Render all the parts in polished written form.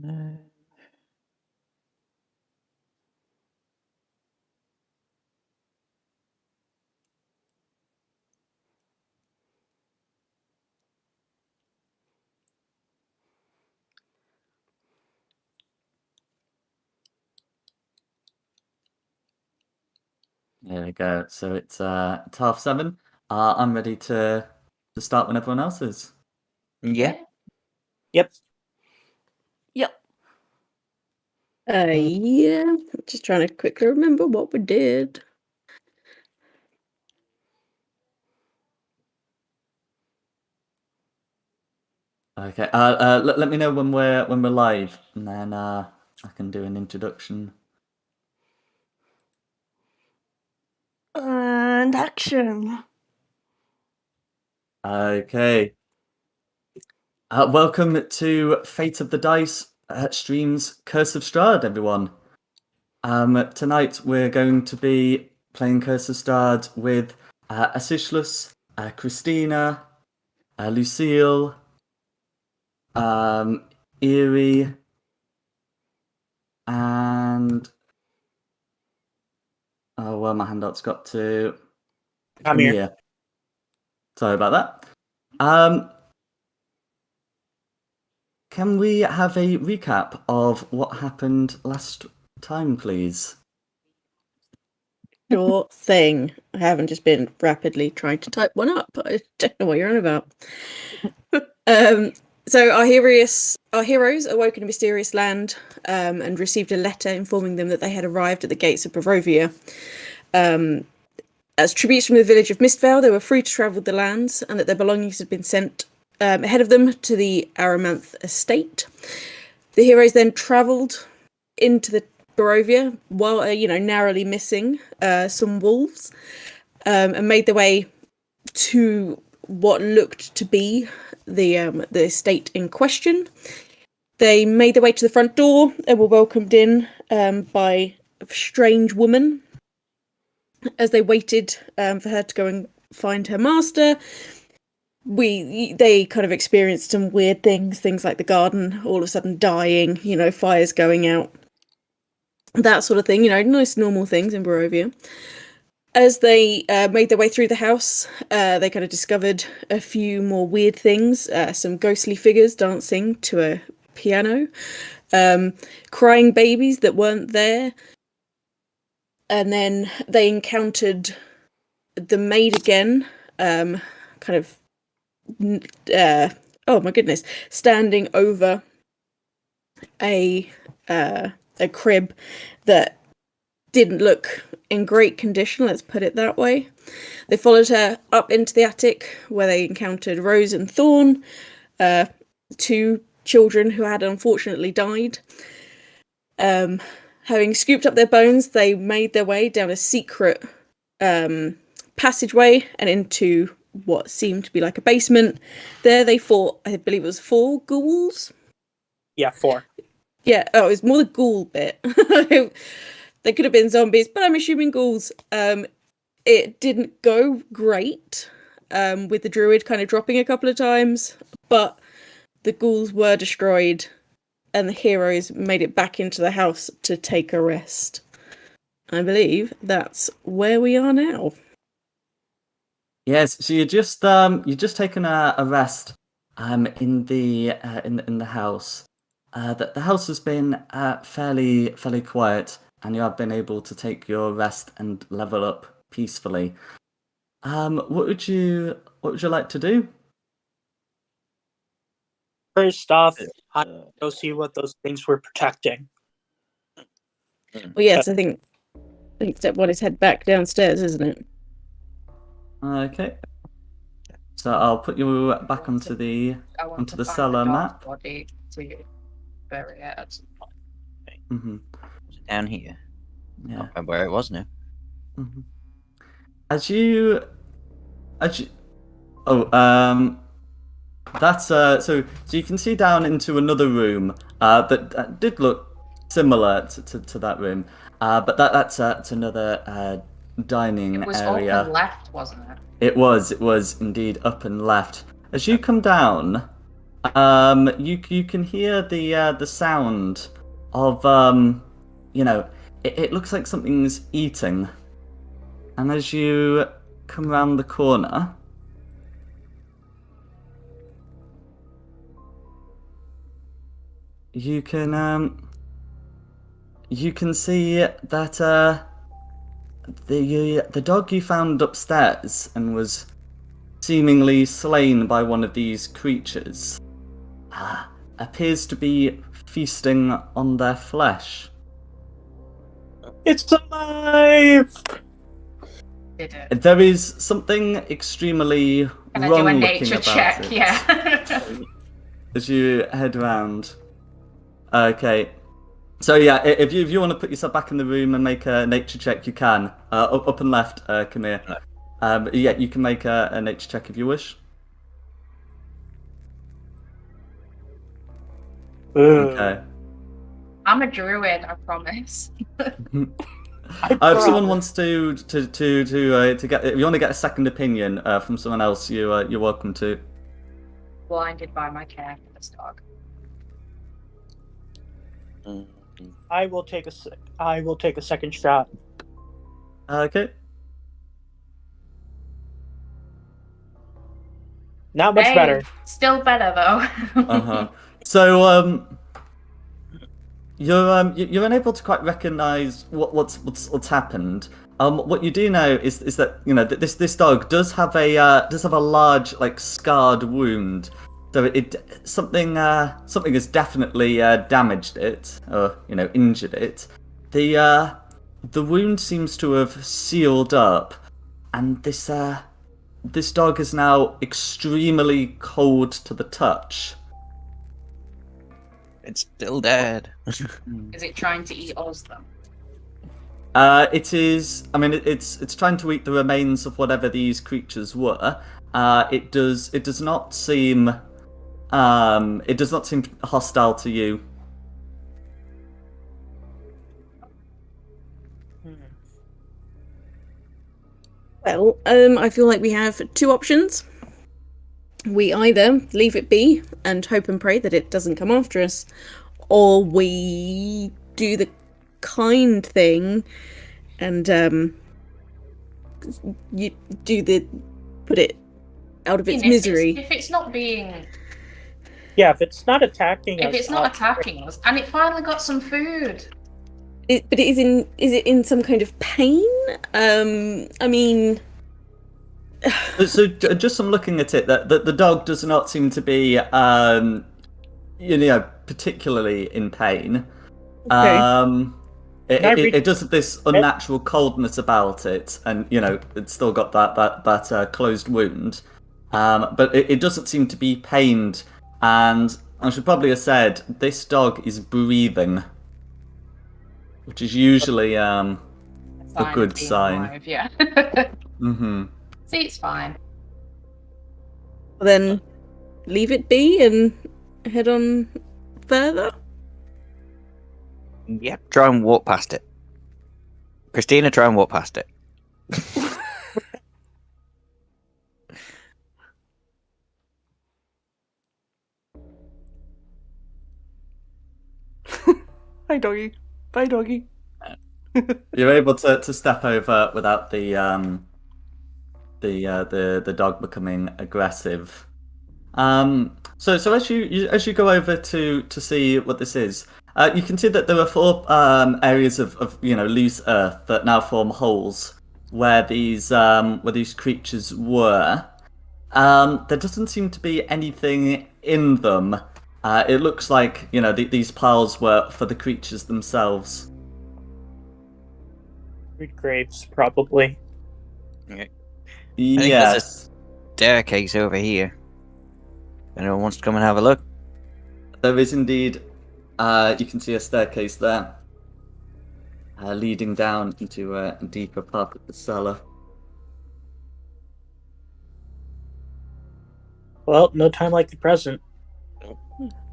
No. There we go. So it's 7:30. I'm ready to start when everyone else is. Yeah. Yep. Yeah. Just trying to quickly remember what we did. Okay. Let me know when we're live, and then I can do an introduction. And action. Okay. Welcome to Fate of the Dice streams Curse of Strahd, everyone. Tonight we're going to be playing Curse of Strahd with Asishlus, Christina, Lucille, Eerie, and well, my handout's got to I'm here. Sorry about that. Can we have a recap of what happened last time, please? Sure thing. I haven't just been rapidly trying to type one up. I don't know what you're on about. So our heroes awoke in a mysterious land and received a letter informing them that they had arrived at the gates of Barovia. As tributes from the village of Mistvale, they were free to travel the lands, and that their belongings had been sent ahead of them to the Aramanth estate. The heroes then travelled into the Barovia while, narrowly missing some wolves, and made their way to what looked to be the estate in question. They made their way to the front door and were welcomed in by a strange woman. As they waited for her to go and find her master, they kind of experienced some weird things like the garden all of a sudden dying, fires going out, that sort of thing, nice normal things in Barovia. As they made their way through the house, they kind of discovered a few more weird things, some ghostly figures dancing to a piano, crying babies that weren't there. And then they encountered the maid again, oh my goodness, standing over a crib that didn't look in great condition, let's put it that way. They followed her up into the attic where they encountered Rose and Thorn, two children who had unfortunately died. Having scooped up their bones, they made their way down a secret passageway and into what seemed to be like a basement. There they fought, I believe it was 4 ghouls? Yeah, 4. Yeah, it was more the ghoul bit. They could have been zombies, but I'm assuming ghouls. It didn't go great, with the druid kind of dropping a couple of times, but the ghouls were destroyed, and the heroes made it back into the house to take a rest. I believe that's where we are now. Yes, so you just taken a rest in the house. The house has been fairly quiet, and you have been able to take your rest and level up peacefully. What would you like to do? First off, I go see what those things were protecting. Well, yes, I think step 1 is head back downstairs, isn't it? Okay. So I'll put you back onto the cellar map. Body to bury it at some point. Mm-hmm. Was it down here? Yeah. I don't remember where it was now. Mm-hmm. That's so you can see down into another room that did look similar to that room, but that's another dining It was area. open left, wasn't it? It was indeed up and left. As you come down, You can hear the sound of it looks like something's eating, and as you come around the corner, you can see that the dog you found upstairs and was seemingly slain by one of these creatures appears to be feasting on their flesh. It's alive! Did it? There is something extremely Can I do wrong a looking nature about check? it. Yeah. As you head around. Okay. So yeah, if you want to put yourself back in the room and make a nature check, you can. Up and left, Kamir. Yeah, you can make a nature check if you wish. Okay. I'm a druid, I promise. If someone wants to get, if you want to get a second opinion from someone else, you're welcome to. Blinded by my care for this dog. I will take a second shot. Okay. Not much Hey, better. Still better though. So you're unable to quite recognise what's happened. What you do know is that this dog does have a large scarred wound. So something has definitely damaged it or injured it. The wound seems to have sealed up, and this dog is now extremely cold to the touch. It's still dead. Is it trying to eat us though? It is. I mean, it's trying to eat the remains of whatever these creatures were. It does not seem. It does not seem hostile to you. Well, I feel like we have two options. We either leave it be and hope and pray that it doesn't come after us, or we do the kind thing and you do the put it out of its misery. If it's not being, Yeah, if it's not attacking us. if it's not attacking us, and it finally got some food. But is it in some kind of pain? I mean, So just from looking at it, that the dog does not seem to be particularly in pain. okay. It does have this unnatural coldness about it, and it's still got that closed wound. But it doesn't seem to be pained, and I should probably have said this dog is breathing, which is usually a good of being sign. alive, yeah. Mm-hmm. See, it's fine. Then leave it be and head on further. Yep, try and walk past it. Christina, try and walk past it. Bye, doggy. Bye, doggy. You're able to step over without the dog becoming aggressive. So as you go over to see what this is, you can see that there are four areas of loose earth that now form holes where these creatures were. There doesn't seem to be anything in them. It looks like these piles were for the creatures themselves. Read graves, probably. Okay. Yes. Staircase over here. Anyone wants to come and have a look? There is indeed. You can see a staircase there, leading down into a deeper part of the cellar. Well, no time like the present.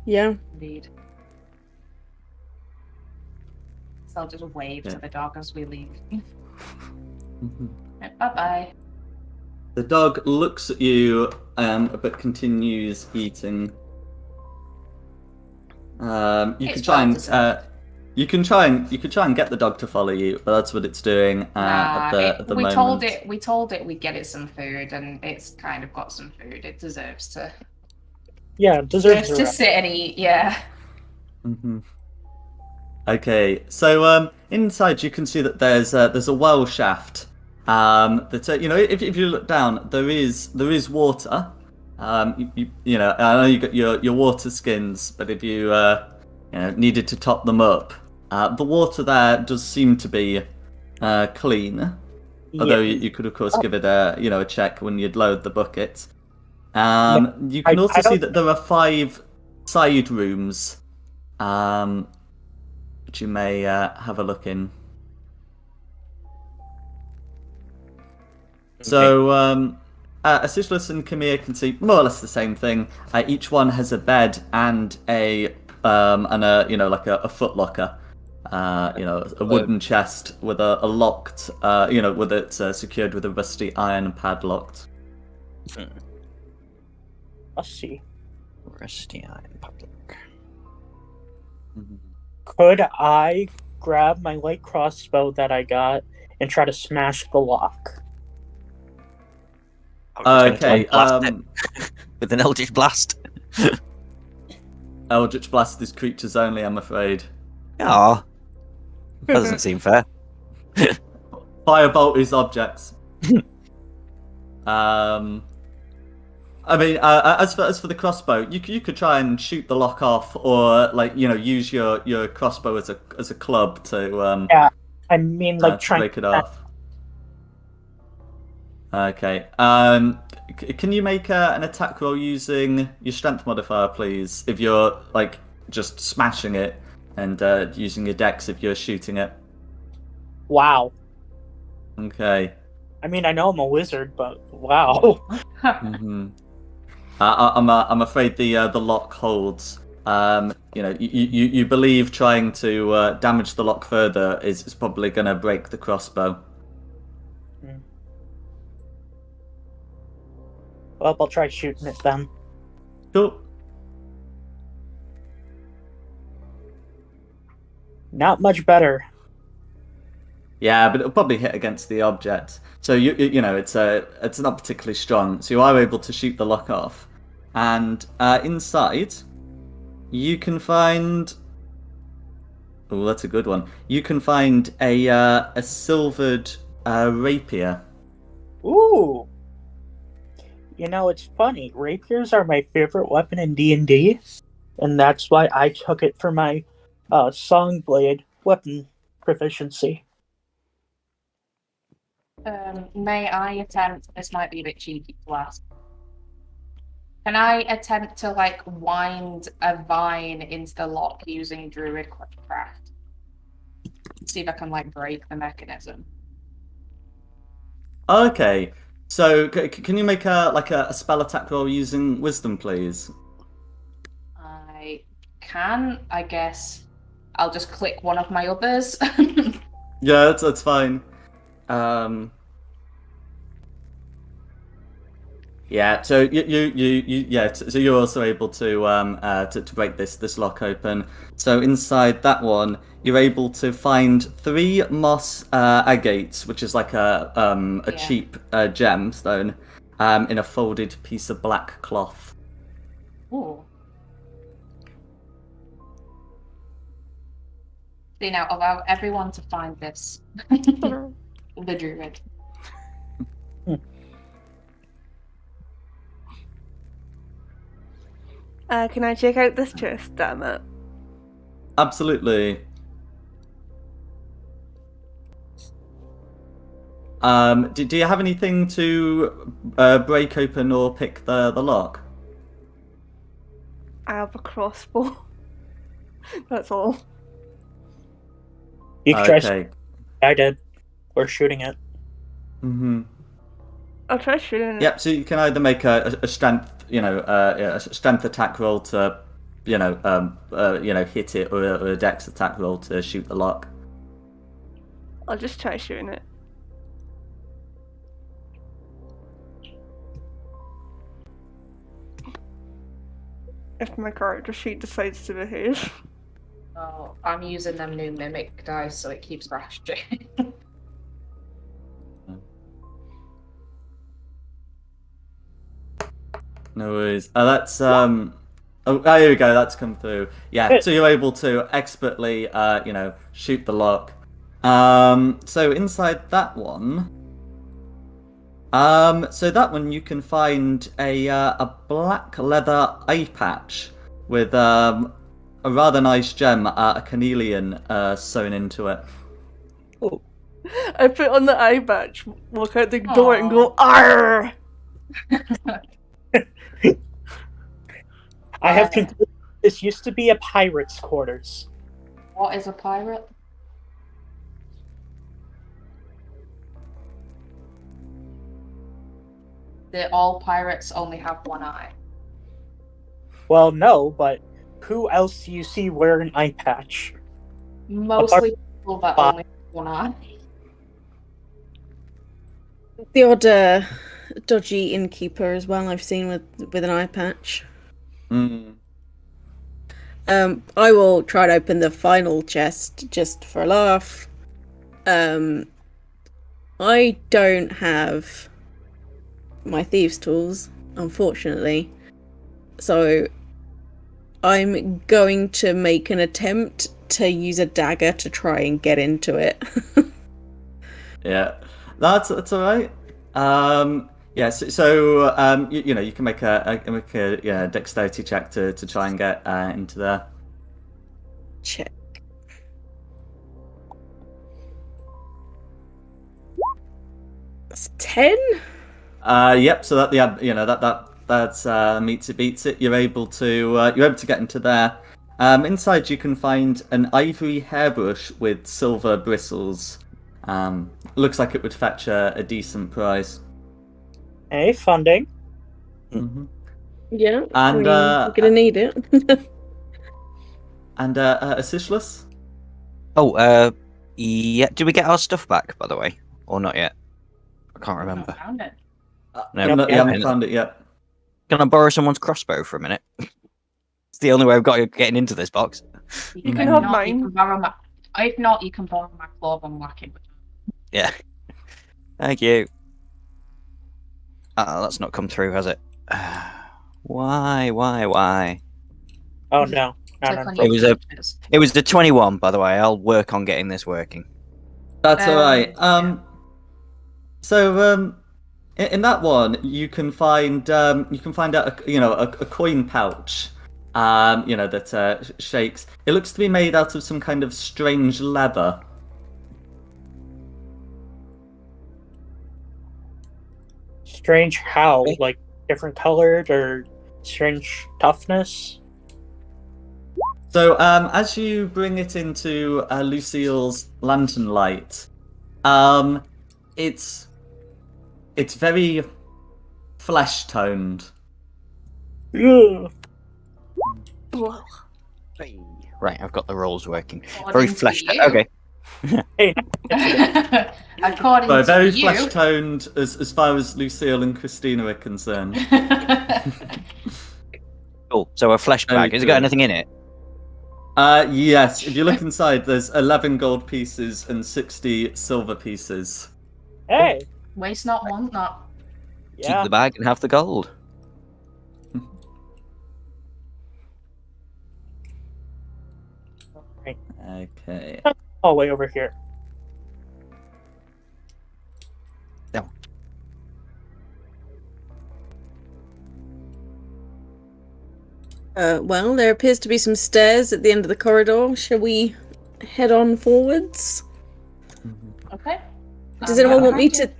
Yeah. Indeed. So I'll just wave Yeah. to the dog as we leave. Mhm. Bye-bye. The dog looks at you, but continues eating. You It's could try well and deserved. you can try and get the dog to follow you, but that's what it's doing Nah, at the we moment. told it we'd get it some food, and it's kind of got some food. It deserves to Yeah, deserves just a to rest. sit and eat. Yeah. hmm Okay, so inside you can see that there's a well shaft. That if you look down, there is water. I know you got your water skins, but if you needed to top them up, the water there does seem to be clean. Yeah. Although you could of course give it a check when you'd load the bucket. No, You can also I see don't. that there are 5 side rooms. Which you may have a look in. So, Acislus and Kamir can see more or less the same thing. Each one has a bed and a like a footlocker. A wooden chest with a locked, with it secured with a rusty iron padlock. Let's see. Rusty iron public. Could I grab my light crossbow that I got and try to smash the lock? I was just going Okay, to blast it with an eldritch blast. Eldritch Blast is creatures only, I'm afraid. Aw, that doesn't seem fair. Firebolt is objects. I mean, as for the crossbow, you could try and shoot the lock off, or use your crossbow as a club to Yeah, I mean, like to trying break it to off. Okay. Can you make an attack roll using your strength modifier, please? If you're just smashing it, and using your dex if you're shooting it. Wow. Okay. I mean, I know I'm a wizard, but wow. hmm I'm afraid the lock holds. You believe trying to damage the lock further is probably going to break the crossbow. Well, I'll try shooting it then. Cool. Not much better. Yeah, but it'll probably hit against the object. So it's not particularly strong. So you are able to shoot the lock off, and inside you can find. Oh, that's a good one. You can find a silvered rapier. Ooh. You know, it's funny. Rapiers are my favorite weapon in D&D, and that's why I took it for my Songblade weapon proficiency. May I attempt? This might be a bit cheeky to ask. Can I attempt to wind a vine into the lock using druid craft? See if I can break the mechanism. Okay. So can you make a spell attack roll using wisdom, please? I can. I guess I'll just click one of my others. Yeah, that's fine. Yeah, so so you're also able to break this lock open. So inside that one, you're able to find 3 moss agates, which is like a Yeah. cheap gemstone, in a folded piece of black cloth. Ooh. See, now allow everyone to find this. The druid. Can I check out this chest that I'm at? Absolutely. Do you have anything to break open or pick the lock? I have a crossbow. That's all. You can try. Okay. I did. Or shooting it. Mm-hmm. I'll try shooting it. Yep. So you can either make a strength, a strength attack roll to, hit it, or a dex attack roll to shoot the lock. I'll just try shooting it. if my character sheet decides to behave. Oh, I'm using them new mimic dice, so it keeps crashing. No worries. That's Oh, here we go. That's come through. Yeah. So you're able to expertly, shoot the lock. So inside that one, so that one you can find a black leather eye patch with a rather nice gem, a carnelian, sewn into it. Oh, I put on the eye patch, walk out the door, and go, "Arr!" I have concluded this used to be a pirate's quarters. What is a pirate? Do all pirates only have one eye? Well, no, but who else do you see wear an eye patch? Mostly people that only have one eye. The odd dodgy innkeeper as well I've seen with an eye patch. Mm. I will try to open the final chest just for a laugh. I don't have my thieves' tools, unfortunately. So I'm going to make an attempt to use a dagger to try and get into it. Yeah, that's all right. Yeah, so you can make a dexterity check to try and get into there. Check. That's 10. Yep. So that's meets it beats it. You're able to get into there. Inside you can find an ivory hairbrush with silver bristles. Looks like it would fetch a decent price. Hey, funding. Mm-hmm. Yeah, And I'm gonna need it. And Asishless? Oh, yeah. Did we get our stuff back, by the way, or not yet? I can't I remember. found it. No, You haven't found it yet. Can I borrow someone's crossbow for a minute? It's the only way I've got of getting into this box. You can If have not, mine. You can borrow my... If not, you can borrow my clove and whack it. Yeah. Thank you. That's not come through, has it? Why? Oh no. Click No. on It your was a- features. It was the 21, by the way. I'll work on getting this working. That's all right. Yeah. So in that one you can find a coin pouch. That shakes. It looks to be made out of some kind of strange leather. Strange how? Like different colored or strange toughness? So as you bring it into Lucille's lantern light, it's very flesh toned. Yeah. Ugh. Right, I've got the rolls working. According Very to flesh. you. Okay. Hey, According So to very you. flesh toned as far as Lucille and Christina are concerned. Cool. So a flesh Very bag. Has it got cool. anything in it? Yes. If you look inside, there's 11 gold pieces and 60 silver pieces. hey. Waste not, want not. Yeah. Keep the bag and have the gold. Right. Okay. Hallway over here. No. Well, there appears to be some stairs at the end of the corridor. Shall we head on forwards? Okay. Does I'm anyone want me behind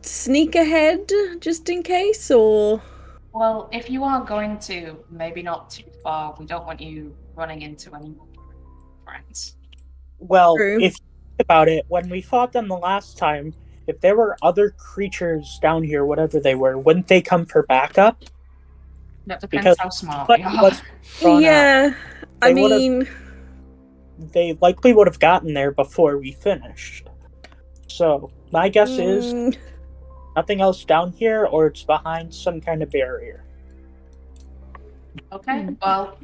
to sneak ahead just in case, or? Well, if you are going to, maybe not too far. We don't want you running into any more friends. Well, True. if you think about it, when we fought them the last time, if there were other creatures down here, whatever they were, wouldn't they come for backup? That depends Because- how smart But we are. what's drawn out, Yeah, I They would've- mean, they likely would have gotten there before we finished. So my guess is mm, nothing else down here, or it's behind some kind of barrier. Okay, well,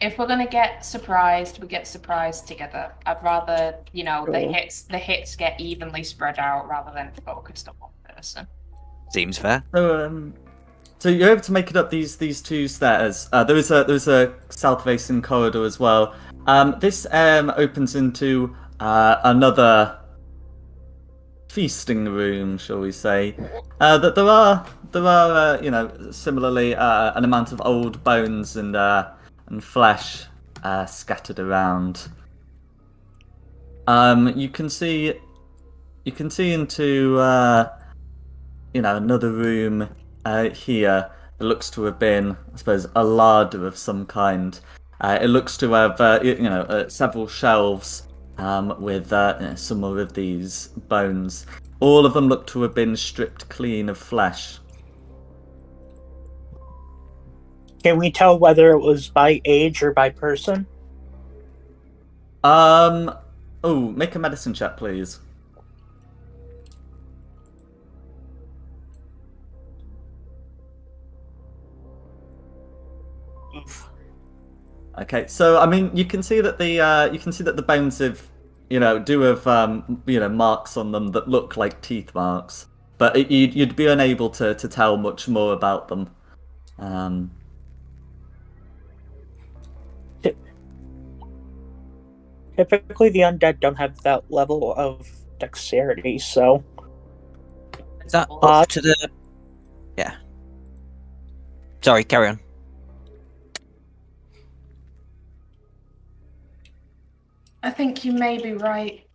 if we're gonna get surprised, we get surprised together. I'd rather, the Sure. hits get evenly spread out rather than focused on one person. Seems fair. So you're able to make it up these two stairs. There's a south-facing corridor as well. This opens into another feasting room, shall we say? That there are similarly an amount of old bones and flesh scattered around. You can see into another room here. It looks to have been, I suppose, a larder of some kind. It looks to have several shelves with some more of these bones. All of them look to have been stripped clean of flesh. Can we tell whether it was by age or by person? Make a medicine check, please. Oof. Okay, so I mean, you can see that the bones have, do have marks on them that look like teeth marks, but you'd be unable to tell much more about them. Typically, the undead don't have that level of dexterity, so Is that up to the? Yeah. Sorry, carry on. I think you may be right.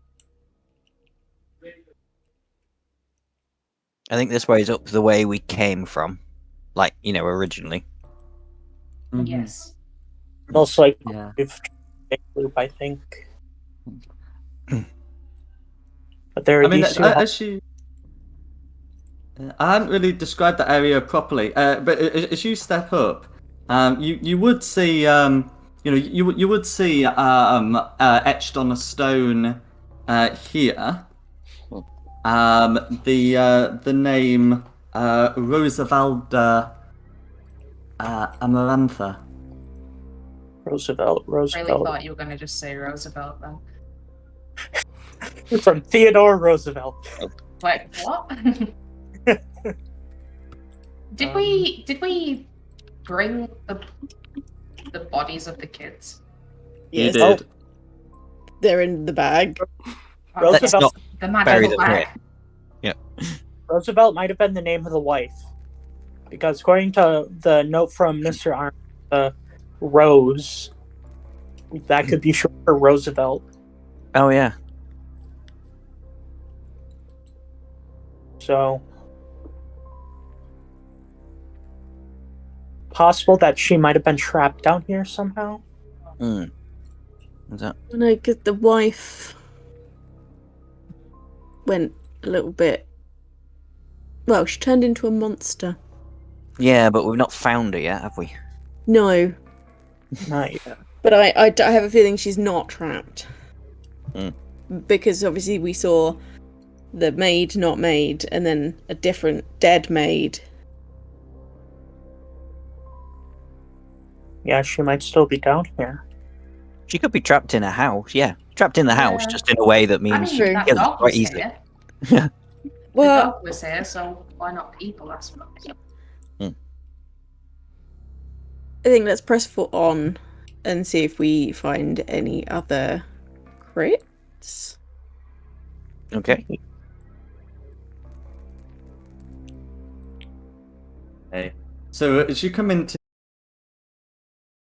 I think this way is up the way we came from, like originally. Mhm. Yes. most likely Yeah. we've tried a loop, I think. But there are I mean, these two. I hadn't really described that area properly, but as you step up, you would see, you would see etched on a stone here, the name Rosavalda Amarantha. Roosevelt. Really thought you were gonna just say Roosevelt then. From Theodore Roosevelt. Like what? Did we bring the bodies of the kids? You Yes. did. They're in the bag. Roosevelt- Let's not The bury magical them here. bag. Roosevelt might have been the name of the wife, because according to the note from Mr. Arnold, Rose, that could be short for Roosevelt. Oh yeah. So possible that she might have been trapped down here somehow. Is that? No, because the wife went a little bit. Well, she turned into a monster. Yeah, but we've not found her yet, have we? No, Not yet. but I have a feeling she's not trapped. Mm. Because obviously we saw the maid not maid, and then a different dead maid. Yeah, she might still be down here. She could be trapped in a house. Yeah, trapped in the house, Yeah. just in a way that I mean she mean, can that kill us dog quite was easily. here. The Well, dog was here, so why not people, I suppose? I think let's press on and see if we find any other crits. Okay. Okay. So as you come into